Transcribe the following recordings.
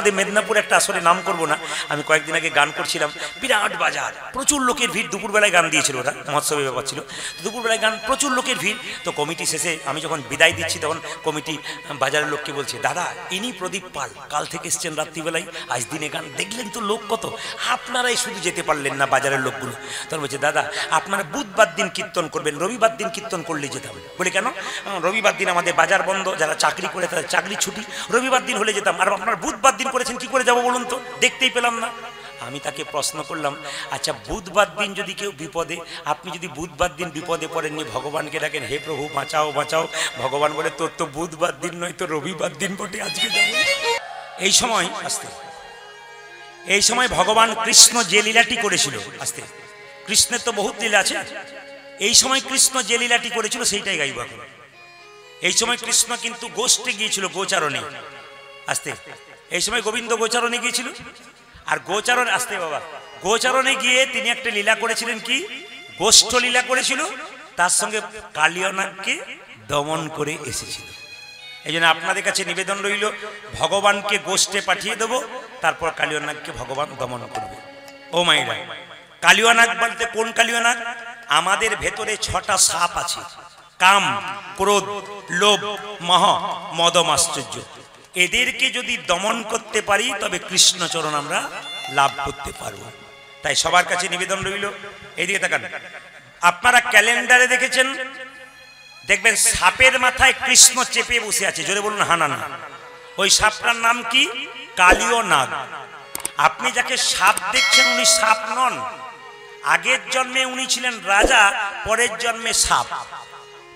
আপনাদের মেদিনীপুর একটা আসলে নাম করব না, আমি কয়েকদিন আগে গান করছিলাম, বিরাট বাজার, প্রচুর লোকের ভিড়, দুপুরবেলায় গান দিয়েছিল ওরা, মহোৎসবের ব্যাপার ছিল, দুপুরবেলায় গান, প্রচুর লোকের ভিড়। তো কমিটি শেষে আমি যখন বিদায় দিচ্ছি তখন কমিটি বাজারের লোককে বলছে, দাদা ইনি প্রদীপ পাল, কাল থেকে এসছেন রাত্রিবেলায়, আজ দিনে গান, দেখলেন তো লোক কত, আপনারাই শুধু যেতে পারলেন না বাজারের লোকগুলো। তখন বলছে, দাদা আপনারা বুধবার দিন কীর্তন করবেন, রবিবার দিন কীর্তন করলে যেতাম। বলে কেন? রবিবার দিন আমাদের বাজার বন্ধ, যারা চাকরি করে তাদের চাকরি ছুটি, রবিবার দিন হলে যেতাম, আর আপনারা বুধবার দিন করেছেন, কি করে যাবো বলুন তো, দেখতেই পেলাম না। আমি তাকে প্রশ্ন করলাম, আচ্ছা বুধবার দিন যদি কেউ বিপদে, আপনি যদি বুধবার দিন বিপদে পড়েননি, ভগবানকে ডাকেন, হে প্রভু বাঁচাও বাঁচাও, ভগবান বলে তোর তো বুধবার দিন নয়, তো রবিবার দিন বটে, আজকে যাবো। এই সময় আসতে, এই সময় ভগবান কৃষ্ণ যে লীলাটি করেছিল, আসতে, কৃষ্ণের তো বহুত লীলা আছে, এই সময় কৃষ্ণ যে লীলাটি করেছিল সেইটাই গাইব এখন। এই সময় কৃষ্ণ কিন্তু গোষ্ঠে গিয়েছিল, গোচারণে, আসতে, এই সময় গোবিন্দ গোচারণে গিয়েছিল, আর গোচারণ, আসতে বাবা, গোচারণে গিয়ে তিনি একটা লীলা করেছিলেন, কি গোষ্ঠ লীলা করেছিল, তার সঙ্গে কালিয়নাগকে দমন করে এসেছিল। এই জন্য আপনাদের কাছে নিবেদন রইল, ভগবানকে গোষ্ঠে পাঠিয়ে দেবো, তারপর কালিয়নাগকে ভগবান দমন করবে। ও মাইরা, কালিয়নাগ বলতে কোন কালিয়নাগ? আমাদের ভেতরে 6টা সাপ আছে, কাম, ক্রোধ, লোভ, মোহ, মদ, মাশ্চর্য। এদেরকে যদি দমন করতে পারি তবে কৃষ্ণচরণ আমরা লাভ করতে পারবো। তাই সবার কাছে নিবেদন রইল, এদিকে তাকান, আপনারা ক্যালেন্ডারে দেখেছেন, দেখবেন সাপের মাথায় কৃষ্ণ চেপে বসে আছে, জোরে বলুন হা না না। ওই সাপটার নাম কি? কালীয় নাগ। আপনি যাকে সাপ দেখছেন উনি সাপ নন, আগের জন্মে উনি ছিলেন রাজা, পরের জন্মে সাপ।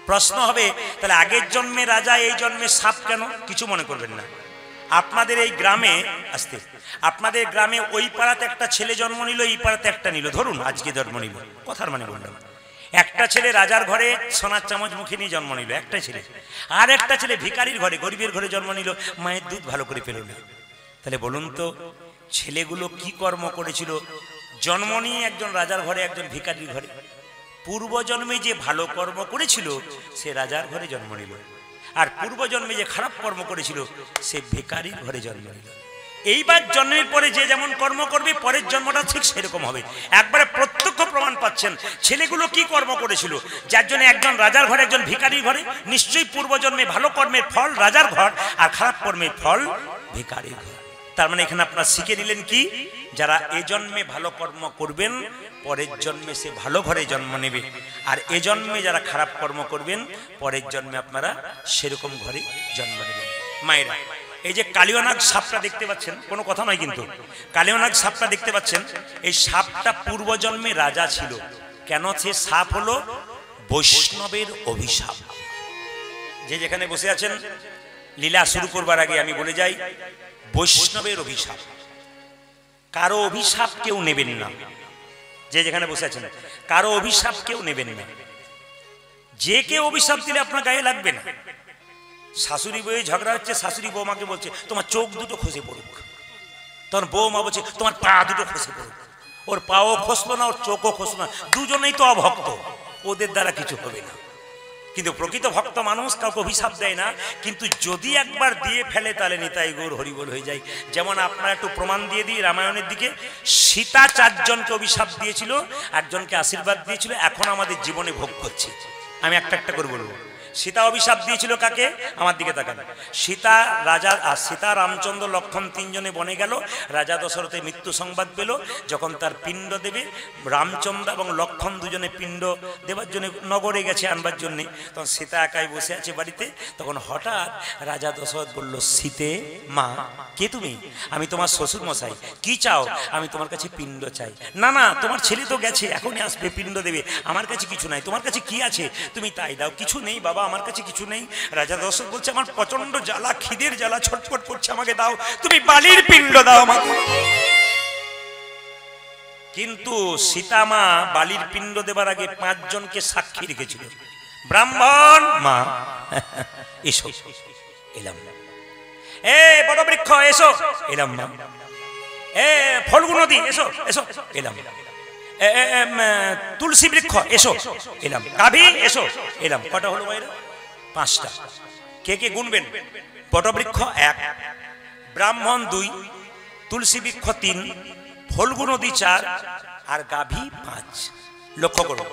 প্রশ্ন হবে, তাহলে আগের জন্মে রাজা, এই জন্মে সাপ কেন? কিছু মনে করবেন না, আপনাদের এই গ্রামে, আসতে, আপনাদের গ্রামে ওই পাড়াতে একটা ছেলে জন্ম নিল, এই পাড়াতে একটা নিল, ধরুন আজকে জন্ম নিল, কথার মানে বললাম, একটা ছেলে রাজার ঘরে সোনার চামচ মুখে নিয়ে জন্ম নিল, একটা ছেলে, আর একটা ছেলে ভিখারির ঘরে, গরিবের ঘরে জন্ম নিল, মায়ের দুধ ভালো করে পেল না। তাহলে বলুন তো ছেলেগুলো কি কর্ম করেছিল? জন্ম নিয়ে একজন রাজার ঘরে, একজন ভিখারির ঘরে, পূর্বজন্মে যে ভালো কর্ম করেছিল সে রাজার ঘরে জন্ম নিল, আর পূর্বজন্মে যে খারাপ কর্ম করেছিল সে ভিখারির ঘরে জন্ম নিল। এইবার জন্মের পরে যে যেমন কর্ম করবে, পরের জন্মটা ঠিক সেরকম হবে। একবারে প্রত্যক্ষ প্রমাণ পাচ্ছেন ছেলেগুলো কি কর্ম করেছিল, যার জন্য একজন রাজার ঘরে, একজন ভিখারির ঘরে, নিশ্চয়ই পূর্বজন্মে ভালো কর্মের ফল রাজার ঘর, আর খারাপ কর্মের ফল ভিখারির ঘর। তার মানে এখানে আপনারা শিখে নিলেন কি, যারা এ জন্মে ভালো কর্ম করবেন পরের জন্মে সে ভালো ঘরে জন্ম নেবে, আর এ জন্মে যারা খারাপ কর্ম করবেন পরের জন্মে আপনারা সেরকম ঘরে জন্ম নেবেন। মায়েরা, এই যে কালিয়নাগ সাপটা দেখতে পাচ্ছেন, কোনো কথা নয় কিন্তু, কালিয়নাগ সাপটা দেখতে পাচ্ছেন, এই সাপটা পূর্বজন্মে রাজা ছিল। কেন? সে সাপ হলো বৈষ্ণবের অভিশাপ। যে যেখানে বসে আছেন, লীলা শুরু করবার আগে আমি বলে যাই, বৈষ্ণবের অভিশাপ, কারো অভিশাপ কেউ নেবেন না। যে যেখানে বসে আছেন, কারো অভিশাপ কেউ নেবেন না। যে কেউ অভিশাপ দিলে আপনার গায়ে লাগবে না। শাশুড়ি বউয়ে ঝগড়া হচ্ছে, শাশুড়ি বৌমাকে বলছে তোমার চোখ দুটো খসে পড়ুক, তখন বৌমা বলছে তোমার পা দুটো খসে পড়ুক। ওর পাও খসলো না, ওর চোখও খসলো না, দুজনেই তো অভক্ত, ওদের দ্বারা কিছু হবে না। কিন্তু প্রকৃত ভক্ত মানুষ কাউকে অভিশাপ দেয় না, কিন্তু যদি একবার দিয়ে ফেলে তাহলে নিতাই গৌর হরিবল হয়ে যায়। যেমন আপনারা একটু প্রমাণ দিয়ে দিই, রামায়ণের দিকে সীতা 4 জনকে অভিশাপ দিয়েছিল, একজনকে আশীর্বাদ দিয়েছিল, এখন আমাদের জীবনে ভোগ করছে। আমি একটা একটা করে বলবো। সীতা অভিশাপ দিয়েছিল কাকে? আমার দিকে তাকান। সীতা রাজা, সীতা রামচন্দ্র লক্ষ্মণ 3 জনে বনে গেল, রাজা দশরথের মৃত্যু সংবাদ পেল, যখন তার পিণ্ড দেবে, রামচন্দ্র এবং লক্ষ্মণ দুজনে পিণ্ড দেবার জন্য নগরে গেছে আনবার জন্যে, তখন সীতা একাই বসে আছে বাড়িতে। তখন হঠাৎ রাজা দশরথ বলল, সীতে মা কে তুমি? আমি তোমার শ্বশুর মশাই, কি চাও? আমি তোমার কাছে পিণ্ড চাই। না না, তোমার ছেলে তো গেছে, এখনই আসবে, পিণ্ড দেবে, আমার কাছে কিছু নাই, তোমার কাছে কি আছে তুমি তাই দাও। কিছু নেই বাবা, আমার কাছে কিছু নেই। রাজা দশরথ বলছে, আমার প্রচন্ড জ্বালা, খিদের জ্বালা, ছটফট করছে, আমাকে দাও, তুমি বালির পিণ্ড দাও আমাকে। কিন্তু সীতা মা বালির পিণ্ড দেবার আগে 5 জনকে সাক্ষী রেখেছিল। ব্রাহ্মণ মা এসো, এলাম। এ বটবৃক্ষ এসো, এলাম মা। এ ফল্গু নদী এসো, এসো, এলাম। তুলসী বৃক্ষ এসো, এলাম। গাভী এসো, এলাম। কটা হলো ভাইরা? 5টা। কে কে গুনবেন? বটবৃক্ষ 1, ব্রাহ্মণ 2, তুলসী বৃক্ষ 3, ফল্গু নদী 4 আর গাভী 5। লক্ষ্য করো,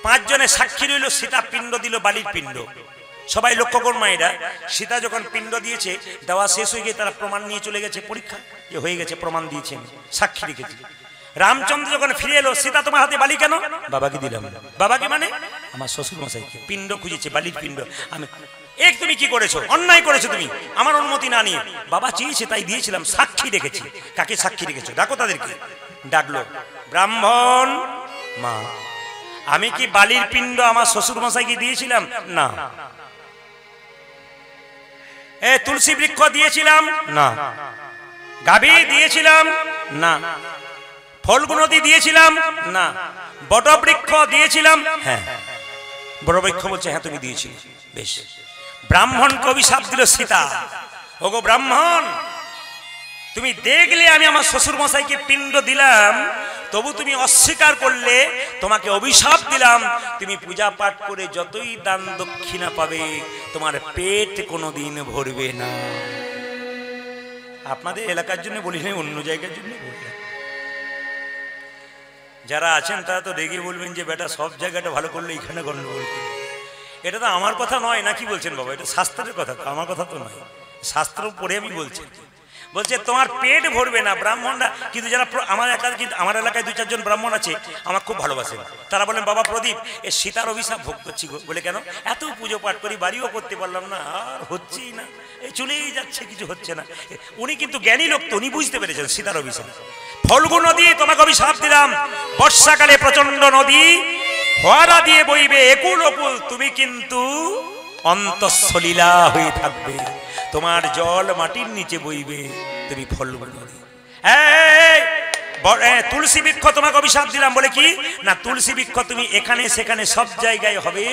5 জনে সাক্ষী রইল। সীতা পিণ্ড দিল, বালির পিণ্ড। সবাই লক্ষ্য করুন মায়েরা, সীতা যখন পিণ্ড দিয়েছে, দেওয়া শেষ হয়ে গিয়ে তারা প্রমাণ নিয়ে চলে গেছে পরীক্ষা, যে হয়ে গেছে, প্রমাণ দিয়েছেন, সাক্ষী রেখেছি। রামচন্দ্র যখন ফিরে এলো, সীতা তোমার হাতে বালি কেন? বাবাকে দিলাম। বাবাকে মানে আমার শ্বশুর মশাইকে। পিণ্ড খুঁজেছে, বালির পিণ্ড। আমি তুমি কি করেছো? অন্যায় করেছো তুমি, আমার অনুমতি না নিয়ে। বাবা চেয়েছে তাই দিয়েছিলাম, সাক্ষী রেখেছি। কাকে সাক্ষী রেখেছো? ডাকো তাদেরকে। ডাকলো, ব্রাহ্মণ মা, আমি কি বালির পিণ্ড আমার শ্বশুর মশাইকে দিয়েছিলাম? না। তুলসী বৃক্ষ দিয়েছিলাম? না। গাভী দিয়েছিলাম? না। ফল্গু নদী দিয়েছিলাম? না। বটবৃক্ষ দিয়েছিলাম? হ্যাঁ। বটবৃক্ষ বলছে হ্যাঁ তুমি দিয়েছিলে। বেশ। ব্রাহ্মণকে অভিশাপ দিল সীতা, ওগো ব্রাহ্মণ, তুমি দেখলে আমি আমার শ্বশুর মশাইকে পিণ্ড দিলাম, তবু তুমি অস্বীকার করলে, তোমাকে অভিশাপ দিলাম, তুমি পূজা পাঠ করে যতই দান দক্ষিণা পাবে, তোমার পেট কোনোদিন ভরবে না। আপনাদের এলাকার জন্য বলি না, অন্য জায়গার জন্য বললাম। যারা আছেন তারা তো রেগে বলবেন যে বেটা সব জায়গাটা ভালো করলে এখানে গন্ডগোল করবে। এটা তো আমার কথা নয়, না কি বলছেন বাবা? এটা শাস্ত্রের কথা, তো আমার কথা তো নয়। শাস্ত্র পড়ে আমি বলছি। বলছে তোমার পেট ভরবে না। ব্রাহ্মণরা কিন্তু যারা আমার এলাকায় 2-4 জন ব্রাহ্মণ আছে, আমার খুব ভালোবাসেন। তারা বলেন বাবা প্রদীপ, এ সীতার অভিশাপ ভোগ করছি গো। বলে কেন? এত পুজো পাঠ করি, বাড়িও করতে পারলাম না, আর হচ্ছেই না, এই চলেই যাচ্ছে, কিছু হচ্ছে না। উনি কিন্তু জ্ঞানী লোক তো, উনি বুঝতে পেরেছেন সীতার অভিশাপ। ফল্গু নদী তোমাকে অভিশাপ দিলাম, বর্ষাকালে প্রচন্ড নদী ফোয়ারা দিয়ে বইবে একুল অকুল, তুমি কিন্তু অন্তঃসলীলা হয়ে থাকবে, তোমার জল মাটির নিচে বইবে, তুমি ফল্গু নদী। তুলসী বৃক্ষ তোমাকে অভিশাপ দিলাম, বলে কি না, তুলসী বৃক্ষ তুমি এখানে সেখানে সব জায়গায় হবে,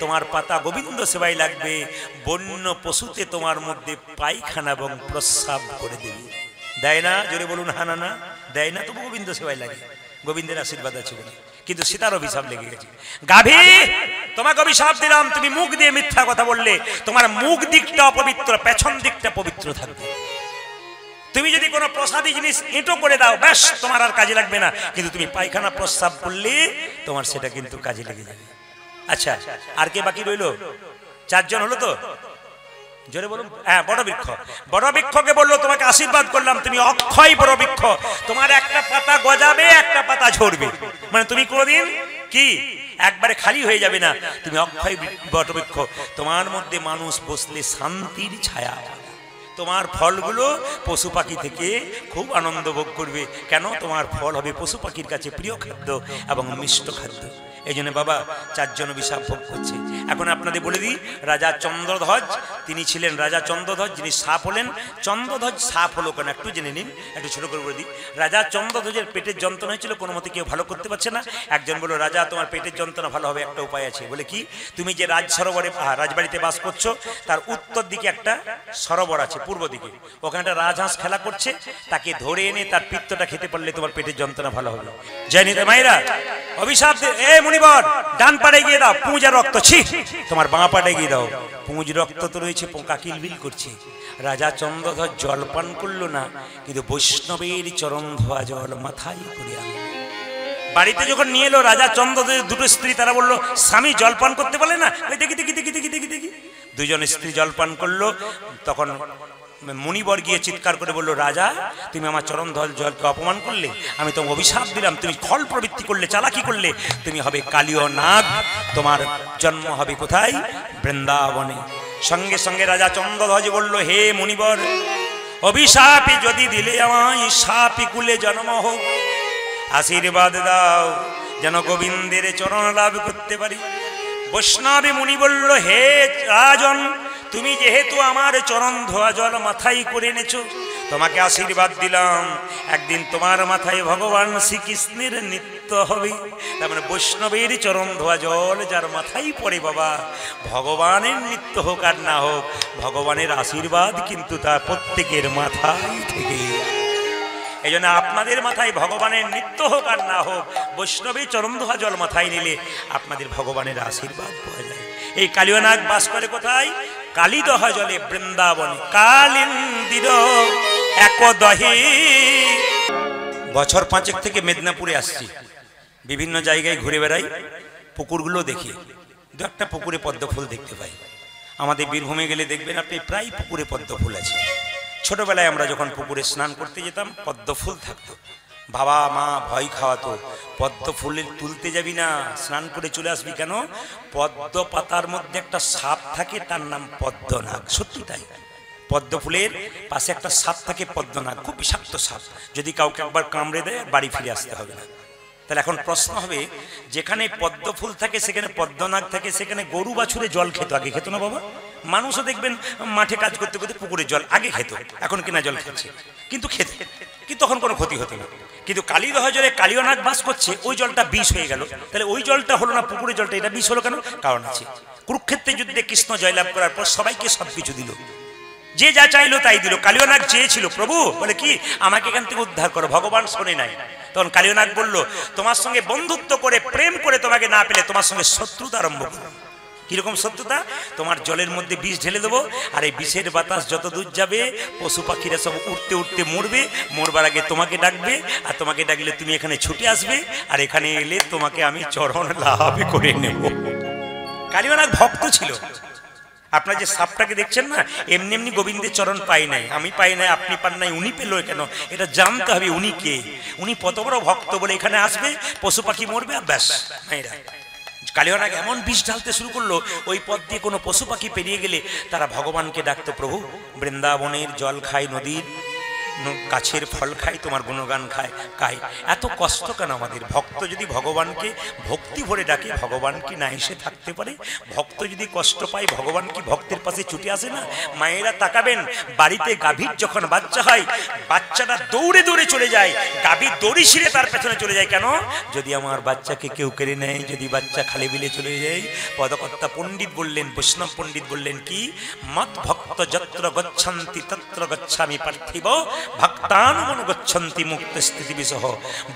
তোমার পাতা গোবিন্দ সেবায় লাগবে, বন্য পশুতে তোমার মধ্যে পায়খানা এবং প্রস্রাব করে দেবে। দেয় না? জোরে বলুন হা না। দেয় না, তবু গোবিন্দ সেবায় লাগে, গোবিন্দের আশীর্বাদ আছে বলে। কিন্তু সীতার অভিশাপ লেগে গেছে। গাভী তোমাকে অভিশাপ দিলাম, তুমি মুখ দিয়ে মিথ্যা কথা বললে, তোমার মুখ দিকটা অপবিত্র, পেছন দিকটা পবিত্র থাকবে। তুমি যদি কোনো প্রসাদী জিনিস এঁটো করে দাও, ব্যাস তোমার আর কাজে লাগবে না, কিন্তু তুমি পায়খানা প্রস্রাব করলে তোমার সেটা কিন্তু কাজে লেগে যাবে। আচ্ছা, আর কে বাকি রইল? 4 জন হলো তো? জোরে বলুন। হ্যাঁ, বটবৃক্ষ। বটবৃক্ষকে বললো তোমাকে আশীর্বাদ করলাম, তুমি অক্ষয় বটবৃক্ষ, তোমার একটা পাতা গজাবে, একটা পাতা ঝরবে, মানে তুমি কোনোদিন কি একবারে খালি হয়ে যাবে না, তুমি অক্ষয় বটবৃক্ষ। তোমার মধ্যে মানুষ বসলে শান্তির ছায়া, তোমার ফলগুলো পশু পাখি থেকে খুব আনন্দ ভোগ করবে। কেন? তোমার ফল হবে পশু পাখির কাছে প্রিয় খাদ্য এবং মিষ্ট খাদ্য। এই জন্য বাবা 4 জন অভিশাপ ভোগ করছে। এখন আপনাদের বলে দিই, রাজা চন্দ্রধ্বজ, তিনি ছিলেন রাজা চন্দ্রধ্বজ, যিনি সাপ হলেন। চন্দ্রধ্বজ সাপ হলো কেন একটু জেনে নিন, একটু ছোট করে বলে দিই। রাজা চন্দ্রধ্বজের পেটের যন্ত্রণা হয়েছিল, কোনো মতে কেউ ভালো করতে পারছে না। একজন বলল, রাজা তোমার পেটের যন্ত্রণা ভালো হবে, একটা উপায় আছে। বলে কি? তুমি যে রাজবাড়িতে বাস করছো, তার উত্তর দিকে একটা সরোবর আছে, পূর্ব দিকে, ওখানে একটা রাজহাঁস খেলা করছে, তাকে ধরে এনে তার পিত্তটা খেতে পারলে তোমার পেটের যন্ত্রণা ভালো হবে। জয় নিতে মায়েরা অভিশাপ মুনিবর, ডান পাড়ে গিয়ে দাও পুঁজা রক্ত, ছি, তোমার বাঁ পাড়ে গিয়ে দাও পুঁজ রক্ত তো রয়েছে, পোকা কিলবিল করছে। রাজা চন্দ্রধ্বজ জল পান করলো না, কিন্তু বৈষ্ণবের চরণ ধোয়া জল মাথায় করে আনলো। বাড়িতে যখন নিয়ে এলো রাজা চন্দ্রধ্বজের 2টো স্ত্রী, তারা বললো স্বামী জল পান করতে পারলে না? দেখি দেখি দেখি দেখি দেখি দেখি 2 জন স্ত্রী জল পান করলো। তখন মুনিবর গিয়ে চিৎকার করে বলল, রাজা তুমি আমার চরণ জলকে অপমান করলে, আমি তোমাকে অভিশাপ দিলাম, তুমি খল প্রবৃত্তি করলে, চালাকি করলে, তুমি হবে কালীয় নাগ, তোমার জন্ম হবে কোথায়? বৃন্দাবনে। সঙ্গে সঙ্গে রাজা চন্দ্রধ্বজ বলল, হে মুনিবর, অভিশাপই যদি দিলে আমায়, সাপি কুলে জন্ম হোক, আশীর্বাদ দাও যেন গোবিন্দের চরণ লাভ করতে পারি। বৈষ্ণবী মুনি বলল, হে রাজন, তুমি যেহেতু আমার চরণ ধোয়া জল মাথায় করে এনেছো, তোমাকে আশীর্বাদ দিলাম, একদিন তোমার মাথায় ভগবান শ্রীকৃষ্ণের নৃত্য হবে। তার মানে বৈষ্ণবের চরণ ধোয়া জল যার মাথায় পড়ে বাবা, ভগবানের নৃত্য হোক আর না হোক, ভগবানের আশীর্বাদ কিন্তু তার প্রত্যেকের মাথায় থেকে। এই জন্য আপনাদের মাথায় ভগবানের নৃত্য হোক আর না হোক, বৈষ্ণবের চরণ ধোয়া জল মাথায় নিলে আপনাদের ভগবানের আশীর্বাদ পাওয়া যায়। এই কালীয় নাগ বাস করে কোথায়? কালীদহা জলে বৃন্দাবনে। কালিন্দির এক দহে। বছর 5 থেকে মেদিনীপুরে আসছি, বিভিন্ন জায়গায় ঘুরে বেড়াই, পুকুরগুলো দেখি, দু একটা পুকুরে পদ্ম ফুল দেখতে পাই। আমাদের বীরভূমে গেলে দেখবেন আপনি প্রায় পুকুরে পদ্ম ফুল আছে। ছোটবেলায় আমরা যখন পুকুরে স্নান করতে যেতাম পদ্ম ফুল থাকতো, বাবা মা ভয় খাওয়াতো, পদ্ম ফুলে তুলতে যাবি না, স্নান করে চলে আসবি কেন? পদ্ম পাতার মধ্যে একটা সাপ থাকে, তার নাম পদ্মনাগ। সত্যি তাই, পদ্ম ফুলের পাশে একটা সাপ থাকে পদ্মনাগ, খুব বিষাক্ত সাপ, যদি কাউকে একবার কামড়ে দেয় বাড়ি ফিরে আসতে হবে না। তাহলে এখন প্রশ্ন হবে, যেখানে পদ্ম ফুল থাকে সেখানে পদ্মনাগ থাকে, সেখানে গরু বাছুরে জল খেত, আগে খেত না বাবা? মানুষও দেখবেন মাঠে কাজ করতে করতে পুকুরের জল আগে খেত, এখন কিনা জল খাচ্ছে, কিন্তু খেত, কিন্তু তখন কোনো ক্ষতি হতো না। কিন্তু কালীদহ জলে কালীয় নাগ বাস করছে, ওই জলটা বিষ হয়ে গেল। তাহলে ওই জলটা হলো না পুকুরের জলটা, এটা বিষ হলো কেন? কারণ আছে। কুরুক্ষেত্রের যুদ্ধে কৃষ্ণ জয়লাভ করার পর সবাইকে সবকিছু দিল, যে যা চাইলো তাই দিল। কালীয় নাগ চেয়েছিল, প্রভু বলে কি আমাকে এখান থেকে উদ্ধার করো, ভগবান শোনে নাই। তখন কালীয় নাগ বলল, তোমার সঙ্গে বন্ধুত্ব করে প্রেম করে তোমাকে না পেলে তোমার সঙ্গে শত্রুতা আরম্ভ করো। কিরকম শত্রুতা? তোমার জলের মধ্যে বিষ ঢেলে দেবো, আর এই বিষের বাতাস যত দূর যাবে পশু পাখিরা সব উঠতে উঠতে মরবে, মরবার আগে তোমাকে ডাকবে, আর তোমাকে ডাকলে তুমি এখানে ছুটে আসবে, আর এখানে এলে তোমাকে আমি চরণ লাভ করে নেব। কালীয় নাগ ভক্ত ছিল। আপনার যে সাপটাকে দেখছেন না, এমনি এমনি গোবিন্দের চরণ পাই নাই, আমি পাই নাই, আপনি পান নাই, উনি পেল কেন? এটা জানতে হবে উনি কে, উনি কত বড় ভক্ত বলে এখানে আসবে, পশু পাখি মরবে, আর ব্যাস। কালীয় নাগ এমন বিষ ঢালতে শুরু করলো, ওই পথ দিয়ে কোনো পশু পাখি পেরিয়ে গেলে তারা ভগবানকে ডাকতো, প্রভু বৃন্দাবনের জল খায়, নদীর গাছের ফল খাই, তোমার গুণগান খায় খাই, এত কষ্ট কেন আমাদের? ভক্ত যদি ভগবানকে ভক্তি ভরে ডাকে, ভগবান কি না এসে থাকতে পারে? ভক্ত যদি কষ্ট পায়, ভগবান কি ভক্তের পাশে ছুটে আসে না? মায়েরা তাকাবেন, বাড়িতে গাভীর যখন বাচ্চা হয়, বাচ্চাটা দৌড়ে দৌড়ে চলে যায়, গাভী দড়ি ছিঁড়ে তার পেছনে চলে যায়। কেন? যদি আমার বাচ্চাকে কেউ কেড়ে নেয়, যদি বাচ্চা খালে বিলে চলে যায়। পদকর্তা পণ্ডিত বললেন, বৈষ্ণব পণ্ডিত বললেন কি, মত ভক্ত যত্র গচ্ছন্তি তত্র গচ্ছামি পার্থিব ভক্তানুগণ গচ্ছন্তি মুক্ত স্থিতি বিসহ।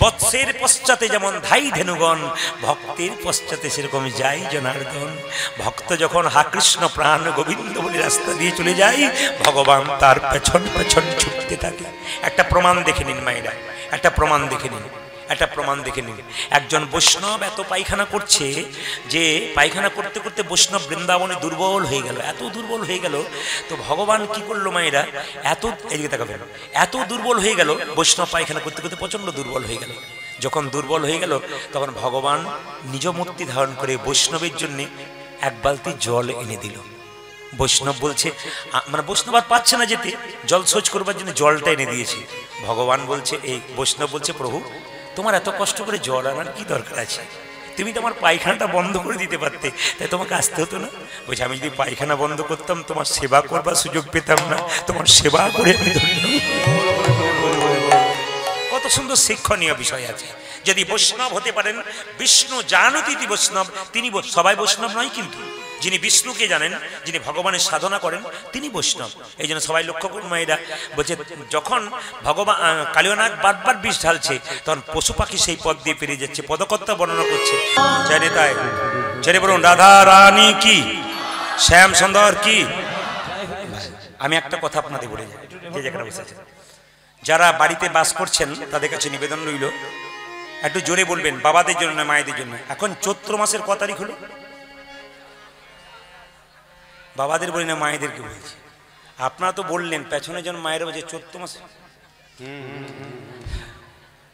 বৎসের পশ্চাতে যেমন ধাই ধেনুগণ, ভক্তের পশ্চাতে সেরকম যাই জনার্দন। ভক্ত যখন হা কৃষ্ণ প্রাণ গোবিন্দ বলে রাস্তা দিয়ে চলে যায়, ভগবান তার পেছন পেছন ছুটতে থাকে। একটা প্রমাণ দেখে নিন মায়েরা, একটা প্রমাণ দেখে নিন, একটা প্রমাণ দেখে নিন। একজন বৈষ্ণব এত পায়খানা করছে যে পায়খানা করতে করতে বৈষ্ণব বৃন্দাবনে দুর্বল হয়ে গেল, এত দুর্বল হয়ে গেল। তো ভগবান কি করলো মায়েরা, এত এদিকে তাকাবেন, এত দুর্বল হয়ে গেল, বৈষ্ণব পায়খানা করতে করতে প্রচন্ড দুর্বল হয়ে গেল। যখন দুর্বল হয়ে গেল, তখন ভগবান নিজ মূর্তি ধারণ করে বৈষ্ণবের জন্য এক বালতি জল এনে দিল। বৈষ্ণব বলছে, মানে বৈষ্ণব আর পাচ্ছে না যেতে, জল শোচ করবার জন্য জলটা এনে দিয়েছে। ভগবান বলছে, এই বৈষ্ণব বলছে, প্রভু তোমার এত কষ্ট করে জল আনার কি দরকার আছে? তুমি তো আমার পায়খানাটা বন্ধ করে দিতে পারতে, তাই তোমাকে আসতে হতো না। বলছে, আমি যদি পায়খানা বন্ধ করতাম তোমার সেবা করবার সুযোগ পেতাম না, তোমার সেবা করে আমি ধন্য। কত সুন্দর শিক্ষণীয় বিষয় আছে। যদি বৈষ্ণব হতে পারেন, বিষ্ণু জানতি বৈষ্ণব, তিনি সবাই বৈষ্ণব নয়, কিন্তু যিনি বিষ্ণুকে জানেন, যিনি ভগবানের সাধনা করেন, তিনি বৈষ্ণব। এই জন্য সবাই লক্ষ্য করুন মায়েরা, বলছে যখন ভগবান কালীয় নাগ বারবার বিষ ঢালছে, তখন পশু পাখি সেই পথ দিয়ে পেরিয়ে যাচ্ছে। পদকর্তা বর্ণনা করছে, চাইলে তাই ছেড়ে বলুন রাধা রানী কি, শ্যাম সুন্দর কি। আমি একটা কথা আপনাদের বলে যাই, যে যেখানে বসে আছেন, যারা বাড়িতে বাস করছেন তাদের কাছে নিবেদন রইল, একটু জোরে বলবেন, বাবাদের জন্য না মায়েদের জন্য। এখন চৈত্র মাসের ক তারিখ হলো? বাবাদের বলি না, মায়েদেরকে বলছি। আপনারা তো বললেন, পেছনে যেন মায়েরা বলছে চৈত্র মাসে,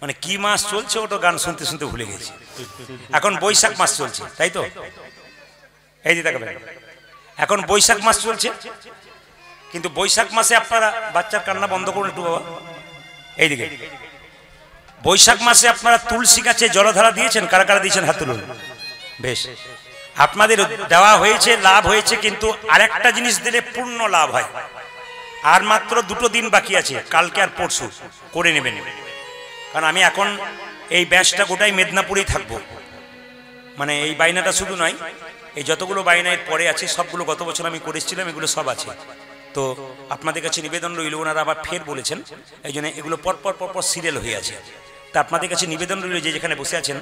মানে কি মাস চলছে ওটা গান শুনতে শুনতে ভুলে গেছি। এখন বৈশাখ মাস চলছে, তাই তো? এই যে দেখাবেন, এখন বৈশাখ মাস চলছে, কিন্তু বৈশাখ মাসে আপনারা বাচ্চার কান্না বন্ধ করুন একটু বাবা। এইদিকে বৈশাখ মাসে আপনারা তুলসী গাছে জলধারা দিয়েছেন? কারা কারা দিয়েছেন হাত তুলুন। বেশ, আপনাদের দেওয়া হয়েছে, লাভ হয়েছে, কিন্তু আরেকটা জিনিস দিলে পূর্ণ লাভ হয়। আর মাত্র 2 দিন বাকি আছে, কালকে আর পরশু করে নেবেন। কারণ আমি এখন এই ব্যাচটা গোটাই মেদিনীপুরেই থাকবো, মানে এই বাইনাটা শুধু নয়, এই যতগুলো বাইনার পরে আছে সবগুলো গত বছর আমি করেছিলাম, এগুলো সব আছে। তো আপনাদের কাছে নিবেদন রইল, ওনারা আবার ফের বলেছেন, এই জন্য এগুলো পরপর সিরিয়াল হয়ে আছে। তা আপনাদের কাছে নিবেদন রইল, যে যেখানে বসে আছেন,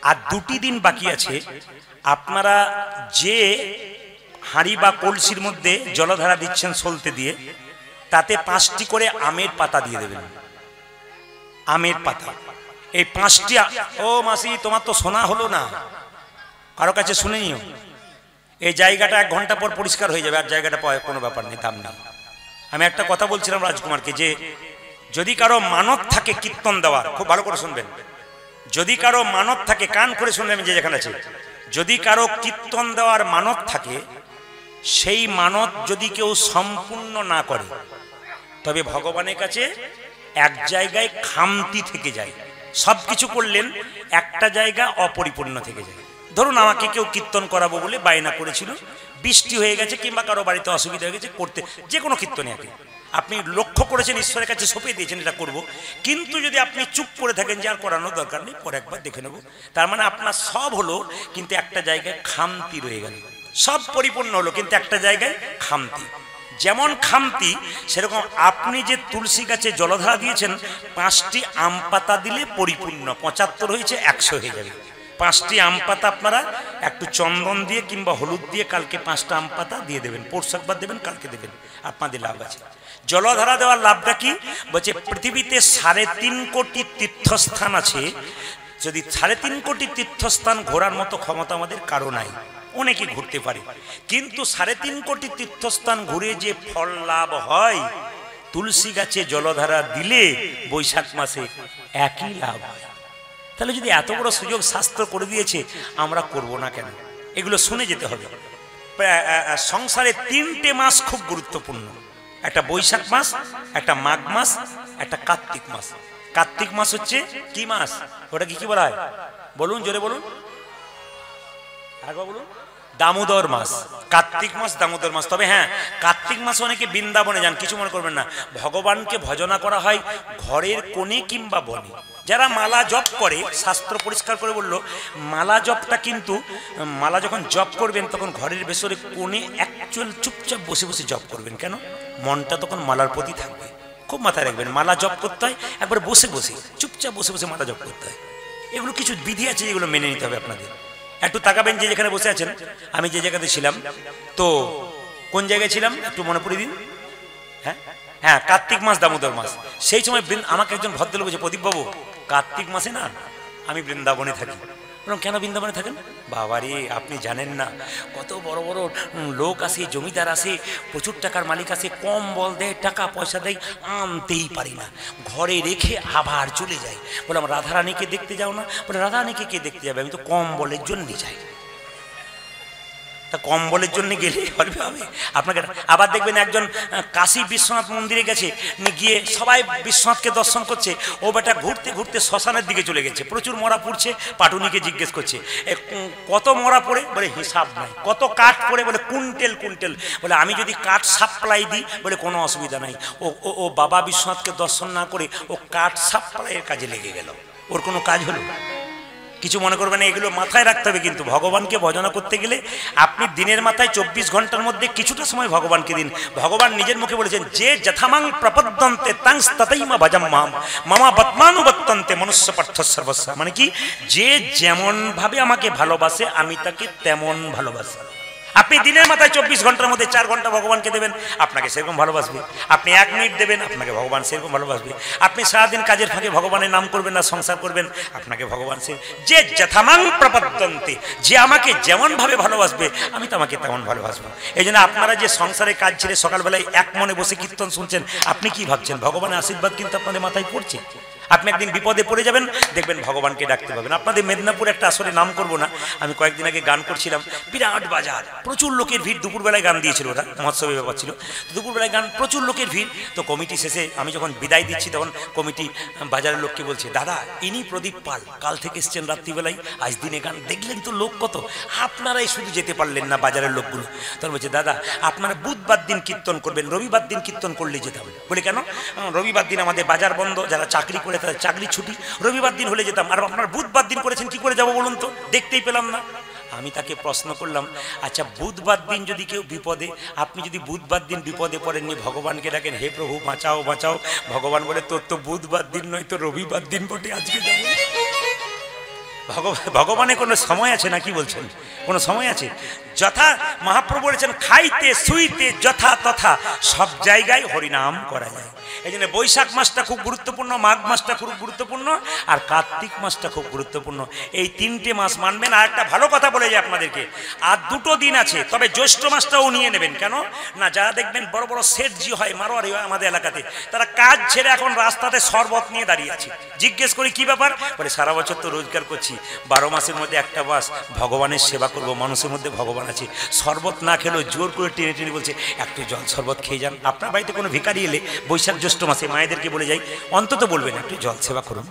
আর 2 দিন বাকি আছে, আপনারা যে হাঁড়ি বা কলসির মধ্যে জলধারা দিচ্ছেন সলতে দিয়ে, তাতে 5টি করে আমের পাতা দিয়ে দেবেন। আমের পাতা এই 5টি। ও মাসি তোমার তো শোনা হলো না, কারো কাছে শুনে নিও। এই জায়গাটা 1 ঘন্টা পর পরিষ্কার হয়ে যাবে, আর জায়গাটা পাওয়া কোনো ব্যাপার নেই, দাম নেই। আমি একটা কথা বলছিলাম রাজকুমারকে, যে যদি কারো মানত থাকে কীর্তন দেওয়ার, খুব ভালো করে শুনবেন, যদি কারো মানত থাকে, কান করে শুনবেন যে যেখানে আছে, যদি কারো কীর্তন দেওয়ার মানত থাকে, সেই মানত যদি কেউ সম্পূর্ণ না করে, তবে ভগবানের কাছে এক জায়গায় খামতি থেকে যায়। সব কিছু করলেন, একটা জায়গা অপরিপূর্ণ থেকে যায়। ধরুন আমাকে কেউ কীর্তন করাবো বলে বায়না করেছিল, বৃষ্টি হয়ে গেছে কিংবা কারো বাড়িতে অসুবিধা হয়ে গেছে, করতে যে কোনো কীর্তনে আগে আপনি লক্ষ্য করেছেন, ঈশ্বরের কাছে সঁপে দিয়েছেন এটা করব, কিন্তু যদি আপনি চুপ করে থাকেন যে আর করানোর দরকার নেই, পরে একবার দেখে নেব, তার মানে আপনার সব হলো কিন্তু একটা জায়গায় খামতি রয়ে গেল। সব পরিপূর্ণ হলো কিন্তু একটা জায়গায় খামতি। যেমন খামতি সেরকম আপনি যে তুলসী গাছে জলধারা দিয়েছেন, 5টি আম পাতা দিলে পরিপূর্ণ, 75 হয়েছে 100 হয়ে যাবে। 5টি আম পাতা আপনারা একটু চন্দন দিয়ে কিংবা হলুদ দিয়ে কালকে 5টা আম পাতা দিয়ে দেবেন, পরশু একবার দেবেন, কালকে দেবেন, আপনাদের লাভ আছে। জলধারা দেওয়ার লাভটা কি বলছে, পৃথিবীতে 3.5 কোটি তীর্থস্থান আছে, যদি 3.5 কোটি তীর্থস্থান ঘোরার মতো ক্ষমতা আমাদের কারো নাই। অনেকে ঘুরতে পারে, কিন্তু 3.5 কোটি তীর্থস্থান ঘুরে যে ফল লাভ হয়, তুলসী গাছে জলধারা দিলে বৈশাখ মাসে একই লাভ হয়। তাহলে যদি এত বড় সুযোগ শাস্ত্র করে দিয়েছে, আমরা করব না কেন? এগুলো শুনে যেতে হবে। সংসারে 3টে মাস খুব গুরুত্বপূর্ণ, একটা বৈশাখ মাস, একটা মাঘ মাস, একটা কার্তিক মাস। কার্তিক মাস হচ্ছে কি মাস? ওটা কি বলা হয় বলুন, জোরে বলুন, আগে বলুন। দামোদর মাস। কার্তিক মাস দামোদর মাস। তবে হ্যাঁ, কার্তিক মাসে অনেকে বৃন্দাবনে যান, কিছু মনে করবেন না। ভগবানকে ভজনা করা হয় ঘরের কোণে কিংবা বনে। যারা মালা জপ করে, শাস্ত্র পরিষ্কার করে বলল, মালা জপটা কিন্তু, মালা যখন জপ করবেন তখন ঘরের ভেতরে কোণে অ্যাকচুয়াল চুপচাপ বসে বসে জপ করবেন। কেন? মনটা তখন মালার প্রতি থাকবে। খুব মাথায় রাখবেন, মালা জপ করতে হয় একবার বসে বসে, চুপচাপ বসে বসে মালা জপ করতে হয়। এগুলো কিছু বিধি আছে, যেগুলো মেনে নিতে হবে আপনাদের। একটু তাকাবেন যে যেখানে বসে আছেন, আমি যে জায়গাতে ছিলাম, তো কোন জায়গায় ছিলাম একটু মনে পড়ে দিন। হ্যাঁ হ্যাঁ, কার্তিক মাস দামোদর মাস। সেই সময় আমাকে একজন ভদ্রলোক বলছে, প্রদীপ বাবু, কার্তিক মাসে না আমি বৃন্দাবনে থাকি। বললাম, কেন বৃন্দাবনে থাকেন? বাবারে, আপনি জানেন না, কত বড় বড় লোক আসে, জমিদার আসে, প্রচুর টাকার মালিক আসে, কম বল দেয়, টাকা পয়সা দেয়, আনতেই পারি না, ঘরে রেখে আবার চলে যাই। বললাম, রাধারানীকে দেখতে যাও না? বলে, রাধারানীকে কে দেখতে যাবে, আমি তো কম বলের জন্যই যাই। তা কম বলের জন্য গেলে হবে? আপনাকে আবার দেখবেন একজন কাশী বিশ্বনাথ মন্দিরে গেছে, গিয়ে সবাই বিশ্বনাথকে দর্শন করছে, ও বেটা ঘুরতে ঘুরতে শ্মশানের দিকে চলে গেছে, প্রচুর মরা পড়ছে। পাটুনিকে জিজ্ঞেস করছে, কত মরা পড়ে? বলে, হিসাব নাই। কত কাঠ পড়ে? বলে, কুইন্টেল কুইন্টেল। বলে, আমি যদি কাঠ সাপ্লাই দিই? বলে, কোনো অসুবিধা নাই। ও বাবা বিশ্বনাথকে দর্শন না করে ও কাঠ সাপ্লাইয়ের কাজে লেগে গেল। ওর কোনো কাজ হলো? কিছু মনে করবেন না, এগুলো মাথায় রাখতে হবে। কিন্তু ভগবানকে ভজনা করতে গেলে আপনি দিনের মাথায় 24 ঘন্টার মধ্যে কিছুটা সময় ভগবানকে দিন। ভগবান নিজের মুখে বলেছেন, যে যথামাং প্রপদ্যন্তে তাংস ততৈমা ভজম মাম মামা বত্মানুবর্তন্তে মনুষ্য পার্থ সর্বস্ব। মানে কি, যে যেমন ভাবে আমাকে ভালোবাসে আমি তাকে তেমন ভালোবাসি। আপনি দিনের মাথায় 24 ঘন্টার মধ্যে 4 ঘন্টা ভগবানকে দেবেন, আপনাকে সেরকম ভালোবাসবে। আপনি 1 মিনিট দেবেন, আপনাকে ভগবান সেরকম ভালোবাসবে। আপনি সারাদিন কাজের ফাঁকে ভগবানের নাম করবেন না, সংসার করবেন, আপনাকে ভগবান যে যথামাং প্রপদ্যন্তে, যে আমাকে যেমন ভাবে ভালোবাসবে আমি তো আমাকে তেমন ভালোবাসবো। এই জন্য আপনারা যে সংসারে কাজ ছেড়ে সকালবেলায় এক মনে বসে কীর্তন শুনছেন, আপনি কি ভাবছেন? ভগবানের আশীর্বাদ কিন্তু আপনাদের মাথায় পড়ছে। আপনি একদিন বিপদে পড়ে যাবেন, দেখবেন ভগবানকে ডাকতে পাবেন। আপনাদের মেদিনীপুর একটা আসলে নাম করবো না, আমি কয়েকদিন আগে গান করছিলাম, বিরাট বাজার, প্রচুর লোকের ভিড়। দুপুরবেলায় গান দিয়েছিল, ওরা মহোৎসবের ব্যাপার ছিল, দুপুরবেলায় গান, প্রচুর লোকের ভিড়। তো কমিটি শেষে আমি যখন বিদায় দিচ্ছি, তখন কমিটি বাজারের লোককে বলছে, দাদা ইনি প্রদীপ পাল, কাল থেকে এসছেন রাত্রিবেলায়, আজ দিনে গান, দেখলেন তো লোক কত, আপনারাই শুধু যেতে পারলেন না বাজারের লোকগুলো। তখন বলছে, দাদা আপনারা বুধবার দিন কীর্তন করবেন, রবিবার দিন কীর্তন করলে যেতাম। বলে, কেন? রবিবার দিন আমাদের বাজার বন্ধ, যারা চাকরি করে তাদের চাকরি ছুটি, রবিবার দিন হলে যেতাম। আর আপনারা বুধবার দিন করেছেন, কি করে যাবো বলুন তো, দেখতেই পেলাম না। আমি তাকে প্রশ্ন করলাম, আচ্ছা বুধবার দিন যদি কেউ বিপদে, আপনি যদি বুধবার দিন বিপদে পড়েননি, ভগবানকে ডাকেন, হে প্রভু বাঁচাও বাঁচাও, ভগবান বলে, তোর তো বুধবার দিন নয়, তো রবিবার দিন বটে, আজকে যাবো। ভগবানের কোনো সময় আছে না? কি বলছেন, কোনো সময় আছে? যথা মহাপ্রভু বলেছেন, খাইতে শুইতে যথা তথা সব জায়গায় হরিনাম করা যায়। এই জন্য বৈশাখ মাসটা খুব গুরুত্বপূর্ণ, মাঘ মাসটা খুব গুরুত্বপূর্ণ, আর কার্তিক মাসটা খুব গুরুত্বপূর্ণ। এই 3টে মাস মানবেন। আর একটা ভালো কথা বলে যায় আপনাদেরকে, আর 2টো দিন আছে, তবে জ্যৈষ্ঠ মাসটাও নিয়ে নেবেন। কেন না, যারা দেখবেন বড় বড় সেটজি হয়, মারোয়ারি হয় আমাদের এলাকাতে, তারা কাজ ছেড়ে এখন রাস্তাতে শরবত নিয়ে দাঁড়িয়ে আছে। জিজ্ঞেস করি কি ব্যাপার? বলে সারা বছর তো রোজগার করছি, 12 মাসের মধ্যে একটা মাস ভগবানের সেবা করব, মানুষের মধ্যে ভগবান আছে, শরবত না খেলেও জোর করে টেনে টেনে বলছে একটু জল শরবত খেয়ে যান। আপনার বাড়িতে কোনো ভিখারি এলে বৈশাখ জ্যৈষ্ঠ মাসে মায়েদেরকে বলে যাই, অন্তত বলবেন একটু জল সেবা করুন।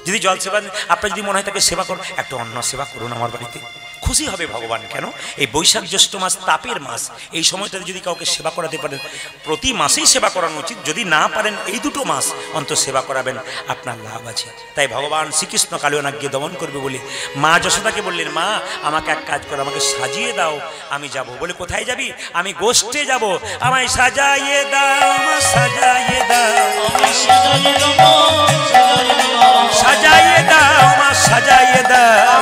যদি জল সেবা আপনার যদি মনে হয় তাকে সেবা করুন, একটু অন্ন সেবা করুন আমার বাড়িতে, খুশি হবে ভগবান। কেন, এই বৈশাখ জ্যৈষ্ঠ মাস তাপের মাস, এই সময়টাতে যদি কাউকে সেবা করাতে পারেন, প্রতি মাসেই সেবা করানো উচিত। যদি না পারেন এই 2টো মাস অন্তত সেবা করাবেন, আপনার লাভ আছে। তাই ভগবান শ্রীকৃষ্ণ কালিয়নাগকে দমন করবে বলে মা যশোদাকে বললেন, মা আমাকে এক কাজ করো, আমাকে সাজিয়ে দাও, আমি যাব। বলে কোথায় যাবি? আমি গোষ্ঠে যাব, আমায় সাজাইয়ে দাও, সাজাইয়ে দাও, সাজাইয়ে দাও, মা সাজাইয়ে দাও,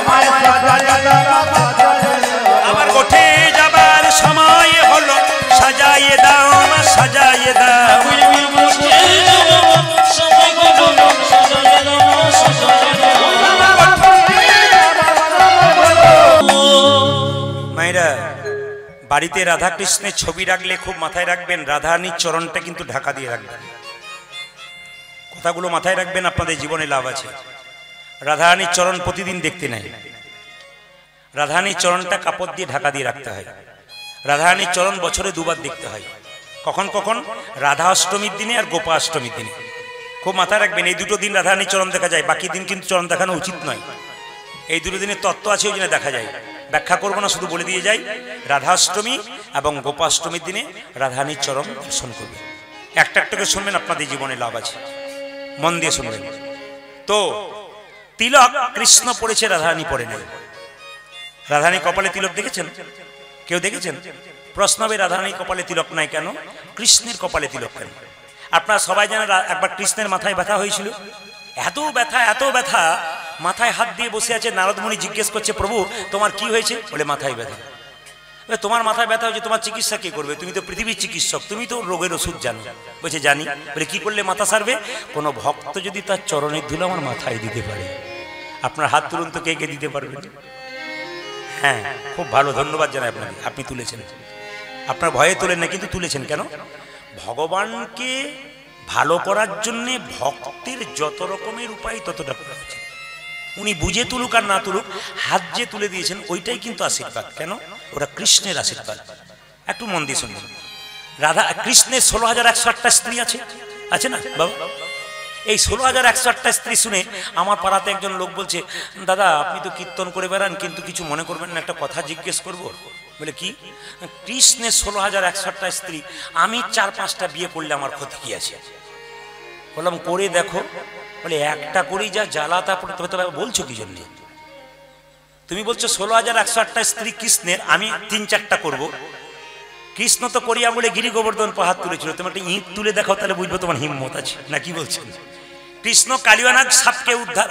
আমার গোঠে যাবার সময় হলো, সাজাইয়ে দাও, মা সাজাইয়ে দাও। মায়েরা, বাড়িতে রাধা কৃষ্ণের ছবি রাখলে খুব মাথায় রাখবেন, রাধারানীর চরণটা কিন্তু ঢাকা দিয়ে রাখবেন। কথাগুলো মাথায় রাখবেন, আপনাদের জীবনে লাভ আছে। রাধারানীর চরণ প্রতিদিন দেখতে নাই, রাধারানীর চরণটা কাপড় দিয়ে ঢাকা দিয়ে রাখতে হয়। রাধারানীর চরণ বছরে 2বার দেখতে হয়, কখন কখন? রাধা অষ্টমীর দিনে আর গোপা অষ্টমীর দিনে। খুব মাথায় রাখবেন, এই 2টো দিন রাধারানীর চরণ দেখা যায়, বাকি দিন কিন্তু চরণ দেখানো উচিত নয়। এই 2টো দিনের তত্ত্ব আছে, ওই জন্য দেখা যায়। ব্যাখ্যা করবো না, শুধু বলে দিয়ে যাই, রাধাষ্টমী এবং গোপাষ্টমীর দিনে রাধারানীর চরণ দর্শন করবে। একটা একটাকে শুনবেন, আপনাদের জীবনে লাভ আছে, মন দিয়ে শুনবেন। তো তিলক কৃষ্ণ পড়েছে, রাধারানী পড়ে নেই। রাধারানী কপালে তিলক দেখেছেন? কেউ দেখেছেন? প্রশ্ন হবে, রাধারানী কপালে তিলক নাই কেন, কৃষ্ণের কপালে তিলক কেন? আপনারা সবাই জানেন একবার কৃষ্ণের মাথায় ব্যথা হয়েছিল, এত ব্যথা এত ব্যথা, মাথায় হাত দিয়ে বসে আছে। নারদমুনি জিজ্ঞেস করছে, প্রভু তোমার কি হয়েছে? বলে মাথায় ব্যথা। তোমার মাথায় ব্যথা হয়েছে, তোমার চিকিৎসা কে করবে? তুমি তো পৃথিবীর চিকিৎসক, তুমি তো রোগের ওষুধ জানো। বলছে জানি। বলে কি করলে মাথা সারবে? কোনো ভক্ত যদি তার চরণের ধুলো আমার মাথায় দিতে পারে। আপনার হাত তুলুন তো, কে কে দিতে পারবেন? হ্যাঁ, খুব ভালো, ধন্যবাদ জানাই আপনাকে, আপনি তুলেছেন। আপনার ভয়ে তোলেন না, কিন্তু তুলেছেন কেন? ভগবানকে ভালো করার জন্য ভক্তের যত রকমের উপায় ততটা করা উচিত। উনি বুঝে তুলুক আর না তুলুক, হাত যে তুলে দিয়েছেন ওইটাই কিন্তু আশীর্বাদ। কেন? ওরা কৃষ্ণের আশীর্বাদ। একটু মন দিয়ে শুনবেন। রাধা কৃষ্ণের 16,108টা স্ত্রী আছে, আছে না বাবা? এই 16,108টা স্ত্রী শুনে আমার পাড়াতে একজন লোক বলছে, দাদা আপনি তো কীর্তন করে বেড়ান, কিন্তু কিছু মনে করবেন না, একটা কথা জিজ্ঞেস করব। বলে কি? কৃষ্ণের 16,108টা স্ত্রী, আমি 4-5টা বিয়ে করলে আমার ক্ষতি কি আছে? বললাম করে দেখো। বলে একটা করেই যা জ্বালা, তারপরে তবে বলছো কি জন্যে? তুমি বলছো 16,108টা স্ত্রী কৃষ্ণের, আমি 3-4টা করবো। কৃষ্ণ তো করিয়া বলে গিরি গোবর্ধন পাহাড় তুলেছিল, তুমি একটা ইঁট তুলে দেখাও, তাহলে বুঝবো তোমার হিম্মত আছে না। কি বলছেন? কৃষ্ণ কালিয়ানাগ সাপকে উদ্ধার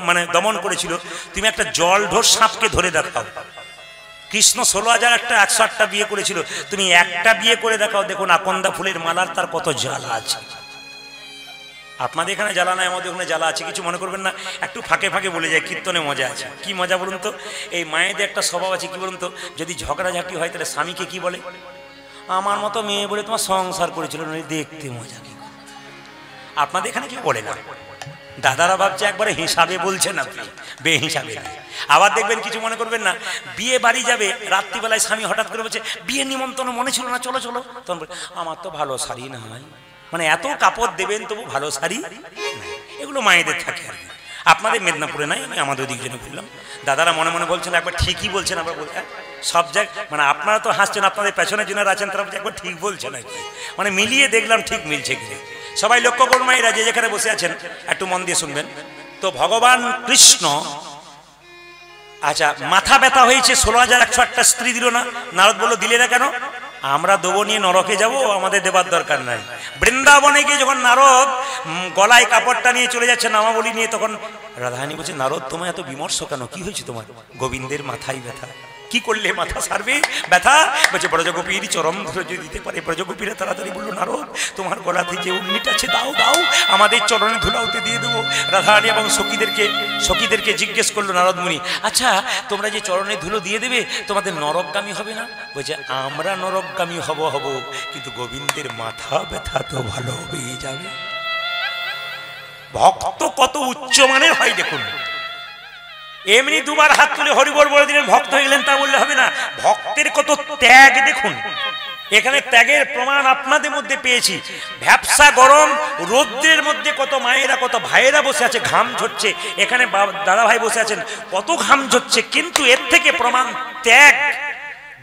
মানে দমন করেছিল, তুমি একটা জল ঢোর সাপকে ধরে দেখাও। কৃষ্ণ 16,108টা বিয়ে করেছিল, তুমি একটা বিয়ে করে দেখাও, দেখুন আকন্দা ফুলের মালার তার কত জ্বালা আছে। আপনাদের এখানে জ্বালা নাই, আমাদের ওখানে জ্বালা আছে, কিছু মনে করবেন না। একটু ফাঁকে ফাঁকে বলে যায়, কীর্তনে মজা আছে। কি মজা বলুন তো? এই মায়েদের একটা স্বভাব আছে, কি বলুন তো, যদি ঝগড়াঝাটি হয় তাহলে স্বামীকে কি বলে? আমার মতো মেয়ে বলে তোমার সংসার করেছিল, দেখতে মজা। কি আপনাদের এখানে কেউ বলে না? দাদারা ভাবছে একবারে হিসাবে বলছেন আপনি, বেহিসাবে। আবার দেখবেন, কিছু মনে করবেন না, বিয়ে বাড়ি যাবে, রাত্রিবেলায় স্বামী হঠাৎ করে বলছে বিয়ে নিমন্ত্রণ মনে ছিল না, চলো চলো। তখন আমার তো ভালো শাড়ি না হয়, মানে এত কাপড় দেবেন তবু ভালো শাড়ি। এগুলো মায়েদের থাকে আর কি। আপনাদের মেদিনীপুরে নাই, আমি আমাদের ওদিক জন্য বললাম। দাদারা মনে মনে বলছেন একবার ঠিকই বলছেন, আবার বলছেন সব জায়গায়, মানে আপনারা তো হাসছেন, আপনাদের পেছনে যিনারা আছেন তারা একবার ঠিক বলছেন আর কি, মানে মিলিয়ে দেখলাম ঠিক মিলছে কিনা। সবাই লক্ষ্য করুন মায়েরা, যে যেখানে বসে আছেন একটু মন দিয়ে শুনবেন। তো ভগবান কৃষ্ণ, আচ্ছা মাথা ব্যথা হয়েছে, 16,108টা স্ত্রী দিল না। নারদ বলল দিলে না কেন? আমরা দেবো নিয়ে নরকে যাব, আমাদের দেবার দরকার নাই। বৃন্দাবনে গিয়ে যখন নারদ গলায় কাপড়টা নিয়ে চলে যাচ্ছে নামাবলী নিয়ে, তখন রাধারানী বলছে, নারদ তোমায় এত বিমর্ষ কেন, কি হয়েছে তোমার? গোবিন্দের মাথায় ব্যথা। কি করলে মাথা সারবে ব্যথা? বলছে ব্রজগোপীর চরম ধৈর্য দিতে পারে। ব্রজগোপীরা তাড়াতাড়ি বললো, নারদ তোমার গলাতে যে উন্নিটা আছে দাও দাও, আমাদের চরণে ধুলাউতে দিয়ে দেবো। রাধারানী এবং সখীদেরকে জিজ্ঞেস করলো নারদ মুনি, আচ্ছা তোমরা যে চরণে ধুলো দিয়ে দেবে, তোমাদের নরকগামী হবে না? বলছে আমরা নরকগামী হব, কিন্তু গোবিন্দের মাথা ব্যথা তো ভালো হয়ে যাবে। ভক্ত কত উচ্চমানের হয় দেখুন। এমনি দুবার হাত তুলে হরিবল বলে দিলেন, ভক্ত হয়ে গেলেন তা বললে হবে না। ভক্তের কত ত্যাগ দেখুন। এখানে ত্যাগের প্রমাণ আপনাদের মধ্যে পেয়েছি। ভ্যাপসা গরম রৌদ্রের মধ্যে কত মায়েরা কত ভাইয়েরা বসে আছে, ঘাম ঝরছে। এখানে দাদা ভাই বসে আছেন, কত ঘাম ঝরছে, কিন্তু এর থেকে প্রমাণ ত্যাগ।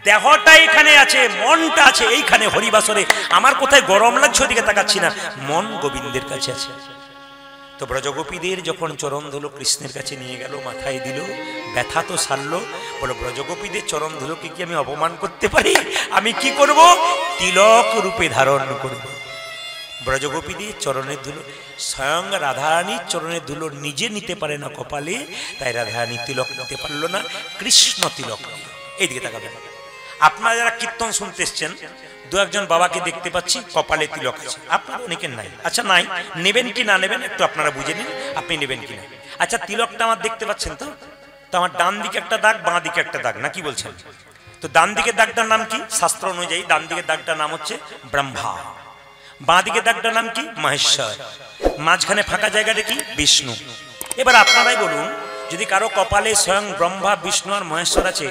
দেহটা এখানে আছে, মনটা আছে এইখানে হরিবাসরে। আমার কোথায় গরম লাগছে ওদিকে তাকাচ্ছি না, মন গোবিন্দের কাছে আছে। তো ব্রজগোপীদের যখন চরণ ধুলো কৃষ্ণের কাছে নিয়ে গেল, মাথায় দিল, ব্যথা তো সারলো। বলো ব্রজগোপীদের চরণ ধুলোকে কি আমি অপমান করতে পারি? আমি কি করব? তিলক রূপে ধারণ করব। ব্রজগোপীদের চরণের ধুলো, স্বয়ং রাধারানীর চরণের ধুলো নিজে নিতে পারে না কপালে, তাই রাধারানী তিলক নিতে পারলো না, কৃষ্ণ তিলক নিল। এইদিকে তাকাবেন। আপনারা যারা কীর্তন শুনতে এসছেন, দু একজন বাবাকে দেখতে পাচ্ছি কপালে তিলক আছে, আপনার অনেকের নাই। আচ্ছা নাই, নেবেন কি না নেবেন একটু আপনারা বুঝে নিন, আপনি নেবেন কি না। আচ্ছা তিলকটা আমার দেখতে পাচ্ছেন তো? তো আমার ডান দিকে একটা দাগ, বাঁ দিকে একটা দাগ, না কি বলছেন? তো ডান দিকের দাগটার নাম কি? শাস্ত্র অনুযায়ী ডান দিকের দাগটার নাম হচ্ছে ব্রহ্মা, বাঁ দিকের দাগটার নাম কি? মহেশ্বর, মাঝখানে ফাঁকা জায়গাটা কি? বিষ্ণু। এবার আপনারাই বলুন, যদি কারো কপালে স্বয়ং ব্রহ্মা, বিষ্ণু আর মহেশ্বর আছে,